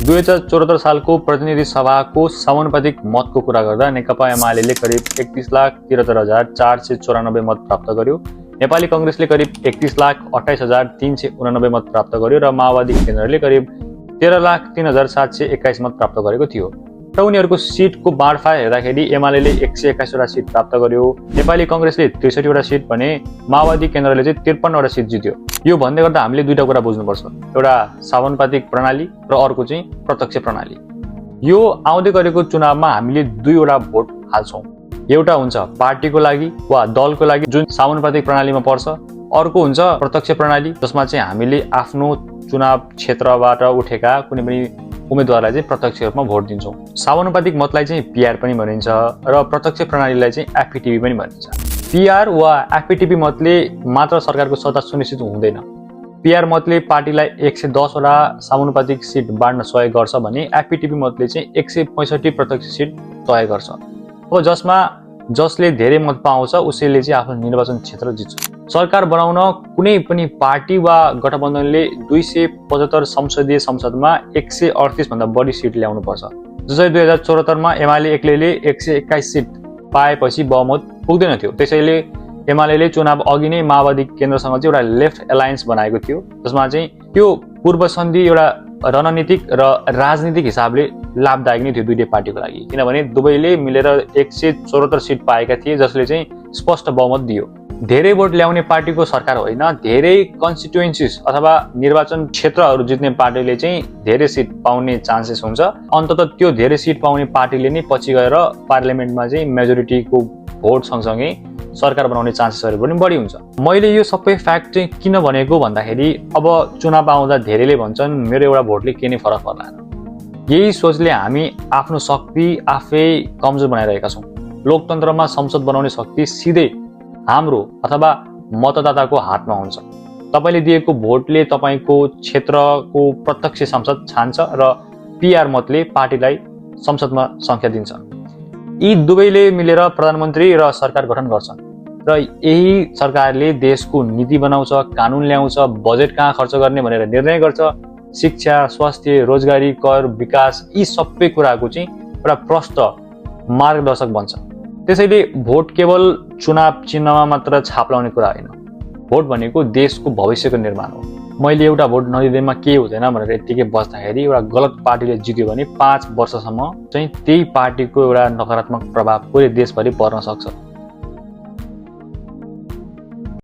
2074 सालको प्रतिनिधि सभाको समानुपातिक मतको कुरा गर्दा नेकपा एमाले करिब 31,73,494 मत प्राप्त गर्यो। नेपाली कांग्रेसले करिब 31,28,389 मत प्राप्त गर्यो र माओवादी केन्द्रले करिब 13,03,721 मत प्राप्त गरेको थियो। र उनीहरूको सिटको बाँडफाँड हेर्दाखेरि एमाले 121 वटा सिट प्राप्त गर्यो, नेपाली कांग्रेसले 63 वटा सिट भने माओवादी केन्द्रले चाहिँ 53 वटा सिट जित्यो। यो भन्दै गर्दा हामीले दुईटा कुरा बुझ्नुपर्छ, एउटा समानुपातिक प्रणाली र अर्को चाहिँ प्रत्यक्ष प्रणाली। यो आउँदै गरेको चुनावमा हामीले दुईवटा भोट हाल्छौँ, एउटा हुन्छ पार्टीको लागि वा दलको लागि जुन समानुपातिक प्रणालीमा पर्छ, अर्को हुन्छ प्रत्यक्ष प्रणाली जसमा चाहिँ हामीले आफ्नो चुनाव क्षेत्रबाट उठेका कुनै पनि उम्मेदवारलाई चाहिँ प्रत्यक्ष रूपमा भोट दिन्छौँ। समानुपातिक मतलाई चाहिँ पिआर पनि भनिन्छ र प्रत्यक्ष प्रणालीलाई चाहिँ एफपीटीपी पनि भनिन्छ। पिआर वा एफपीटीपी मतले मात्र सरकारको सत्ता सुनिश्चित हुँदैन। पिआर मतले पार्टीलाई 110 वटा समानुपातिक सिट बाँड्न सहयोग गर्छ भने एफपीटीपी मतले चाहिँ 165 प्रत्यक्ष सिट तय गर्छ। अब जसले धेरै मत पाउँछ उसैले चाहिँ आफ्नो निर्वाचन क्षेत्र जित्छ। सरकार बनाउन कुनै पनि पार्टी वा गठबन्धनले 275 संसदीय संसदमा 138 भन्दा बढी सिट ल्याउनु पर्छ। जसरी 2074 मा एमाले एक्लैले 121 सिट पाएपछि बहुमत पुग्दैन थियो। त्यसैले एमाले चुनाव अघि नै माओवादी केन्द्रसँग चाहिँ एउटा लेफ्ट एलायन्स बनाएको थियो, जसमा चाहिँ त्यो पूर्व सन्धि एउटा रणनीतिक र राजनीतिक हिसाबले लाभदायक नै थियो दुईटै पार्टीको लागि, किनभने दुवैले मिलेर 174 सिट पाएका थिए, जसले चाहिँ स्पष्ट बहुमत दियो। धेरै भोट ल्याउने पार्टीको सरकार होइन, धेरै कन्स्टिट्युएन्सिज अथवा निर्वाचन क्षेत्रहरू जित्ने पार्टीले चाहिँ धेरै सिट पाउने चान्सेस हुन्छ। अन्ततः त्यो धेरै सिट पाउने पार्टीले नै पछि गएर पार्लियामेन्टमा चाहिँ मेजोरिटीको भोट सँगसँगै सरकार बनाउने चान्सेसहरू पनि बढी हुन्छ। मैले यो सबै फ्याक्ट चाहिँ किन भनेको भन्दाखेरि अब चुनाव आउँदा धेरैले भन्छन् मेरो एउटा भोटले के नै फरक पर्ला। यही सोचले हामी आफ्नो शक्ति आफै कमजोर बनाइरहेका छौँ। लोकतन्त्रमा संसद बनाउने शक्ति सिधै हाम्रो अथवा मतदाताको हातमा हुन्छ। तपाईले दिएको भोटले तपाईको क्षेत्रको प्रत्यक्ष संसद छान्छ र पिआर मतले पार्टीलाई संसदमा संख्या दिन्छ। यी दुवैले मिलेर प्रधानमन्त्री र सरकार गठन गर्छन् र यही सरकारले देशको नीति बनाउँछ, कानुन ल्याउँछ, बजेट कहाँ खर्च गर्ने भनेर निर्णय गर्छ, शिक्षा, स्वास्थ्य, रोजगारी, कर, विकास यी सबै कुराको चाहिँ एउटा प्रष्ट मार्गदर्शक बन्छ। त्यसैले भोट केवल चुनाव चिन्हमा मात्र छाप लाउने कुरा होइन, भोट भनेको देशको भविष्यको निर्माण हो। मैले एउटा भोट नदिँदैमा के हुँदैन भनेर यत्तिकै बस्दाखेरि एउटा गलत पार्टीले जित्यो भने 5 वर्षसम्म चाहिँ त्यही पार्टीको एउटा नकारात्मक प्रभाव पुरै देशभरि पर्न सक्छ।